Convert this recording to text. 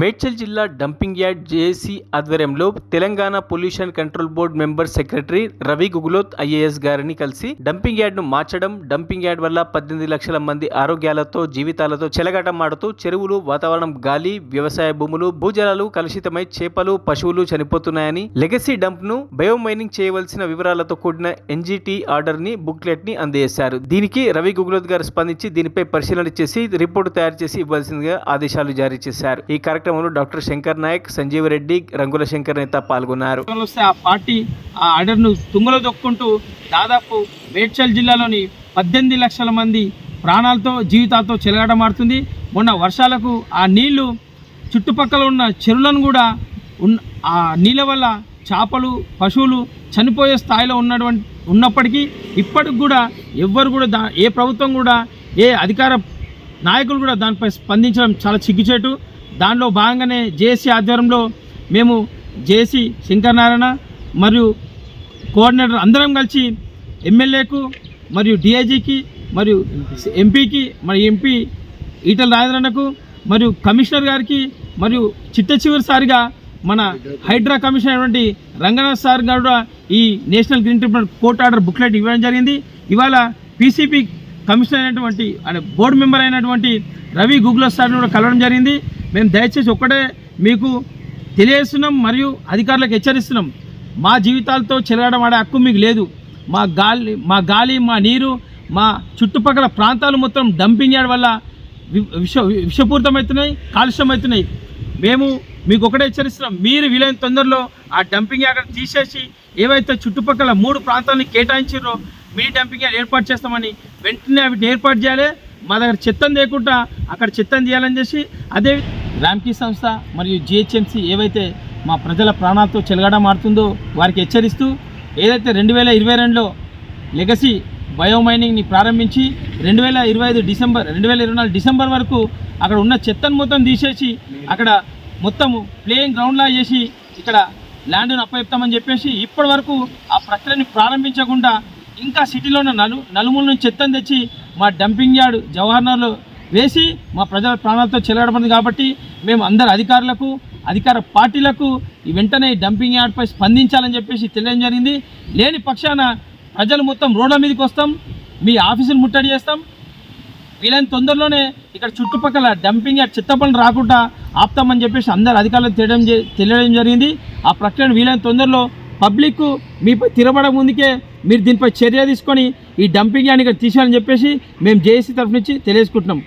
మేడ్చల్ జిల్లా dumping yard JAC ఆధ్వర్యంలో Telangana pollution control board member secretary Ravi Guguloth IAS గారిని కలిసి డంపింగ్ యార్డ్ను మార్చడం, డంపింగ్ యార్డ్ వల్ల 18 లక్షల మంది ఆరోగ్యాలతో జీవితాలతో చెలగాటమాడుతూ చెరువులు, వాతావరణం, గాలి, వ్యవసాయ భూములు, భూజలాలు కలుషితమై చేపలు, పశువులు చనిపోతున్నాయని, లెగసీ డంప్ ను బయోమైనింగ్ చేయవలసిన వివరాలతో కూడిన ఎన్జిటి ఆర్డర్ ని, బుక్లెట్ ని అందజేశారు. దీనికి రవి గుగులోత్ గారు స్పందించి దీనిపై పరిశీలన చేసి రిపోర్టు తయారు చేసి ఇవ్వాల్సిందిగా ఆదేశాలు జారీ చేశారు. ఈ కార్యక్రమంలో డాక్టర్ శంకర్ నాయక్, సంజీవ్ రెడ్డి, రంగుల శంకర్ నేత పాల్గొన్నారు. ఆ పార్టీ ఆ ఆర్డర్ను తుంగలో దొక్కుంటూ దాదాపు మేడ్చల్ జిల్లాలోని 18 లక్షల మంది ప్రాణాలతో, జీవితాలతో చెలగాటమాడుతుంది. మొన్న వర్షాలకు ఆ నీళ్లు చుట్టుపక్కల ఉన్న చెరువులను కూడా ఆ నీళ్ళ వల్ల చేపలు, పశువులు చనిపోయే స్థాయిలో ఉన్నప్పటికీ ఇప్పటికి కూడా ఎవ్వరు కూడా ఏ ప్రభుత్వం కూడా, ఏ అధికార నాయకులు కూడా దానిపై స్పందించడం చాలా సిగ్గుచేటు. దానిలో భాగంగానే జేఏసీ ఆధ్వర్యంలో మేము జేఏసీ శంకర్ నారాయణ మరియు కోఆర్డినేటర్ అందరం కలిసి ఎమ్మెల్యేకు మరియు డిఐజీకి మరియు ఎంపీకి, మరి ఎంపీ ఈటల రాజేంద్రన్నకు మరియు కమిషనర్ గారికి మరియు చిట్టచివరిసారిగా మన హైడ్రా కమిషనర్ అయినటువంటి రంగనాథ్ సార్ గారు ఈ national green tribunal court order booklet ఇవ్వడం జరిగింది. ఇవాళ పీసీపీ కమిషనర్ అయినటువంటి బోర్డు మెంబర్ అయినటువంటి రవి గుగులోత్ సార్ని కూడా కలవడం జరిగింది. మేము దయచేసి ఒక్కటే మీకు తెలియజేస్తున్నాం మరియు అధికారులకు హెచ్చరిస్తున్నాం, మా జీవితాలతో చెలగాటమాడే హక్కు మీకు లేదు. మా గాలి, మా నీరు, మా చుట్టుపక్కల ప్రాంతాలు మొత్తం డంపింగ్ యార్డ్ వల్ల విషపూరితమవుతున్నాయి, కాలుష్యమవుతున్నాయి. మేము మీకు ఒకటే హెచ్చరిస్తున్నాం, మీరు వీలైన తొందరలో ఆ డంపింగ్ యార్డ్ తీసేసి ఏవైతే చుట్టుపక్కల 3 ప్రాంతాలని కేటాయించారో మీ డంపింగ్ యార్డ్ ఏర్పాటు చేస్తామని వెంటనే వీటిని ఏర్పాటు చేయాలి. మా దగ్గర చెత్తను లేకుండా అక్కడ చెత్తను తీయాలని చేసి, అదే రామ్కీ సంస్థ మరియు జిహెచ్ఎంసీ ఏవైతే మా ప్రజల ప్రాణాలతో చెలగాటమాడుతుందో వారికి హెచ్చరిస్తూ, ఏదైతే 2022లో లెగసీ బయోమైనింగ్ని ప్రారంభించి 2024 డిసెంబర్ వరకు అక్కడ ఉన్న చెత్తను మొత్తం తీసేసి అక్కడ మొత్తము ప్లేయింగ్ గ్రౌండ్లా చేసి ఇక్కడ ల్యాండ్ను అప్పచెప్తామని చెప్పేసి ఇప్పటి వరకు ఆ ప్రక్రియని ప్రారంభించకుండా ఇంకా సిటీలో ఉన్న నలుమూల నుంచి చెత్తను తెచ్చి మా డంపింగ్ యార్డ్ జవహర్నగర్లో వేసి మా ప్రజల ప్రాణాలతో చెలగాటపడింది. కాబట్టి మేము అందరు అధికారులకు, అధికార పార్టీలకు ఈ వెంటనే డంపింగ్ యార్డ్పై స్పందించాలని చెప్పేసి తెలియడం జరిగింది. లేని పక్షాన ప్రజలు మొత్తం రోడ్ల మీదకి వస్తాం, మీ ఆఫీసులు ముట్టడి చేస్తాం. వీలైన తొందరలోనే ఇక్కడ చుట్టుపక్కల డంపింగ్ యార్డ్ చెత్త పనులు రాకుండా ఆపుతామని చెప్పేసి అందరు అధికారులకు తెలియడం జరిగింది. ఆ ప్రక్రియను వీలైన తొందరలో పబ్లిక్ మీపై తిరగబడ ముందుకే మీరు దీనిపై చర్య తీసుకొని ఈ డంపింగ్ యార్డ్ని ఇక్కడ తీసేయాలని చెప్పేసి మేము జేఏసీ తరఫు నుంచి తెలియజేసుకుంటున్నాం.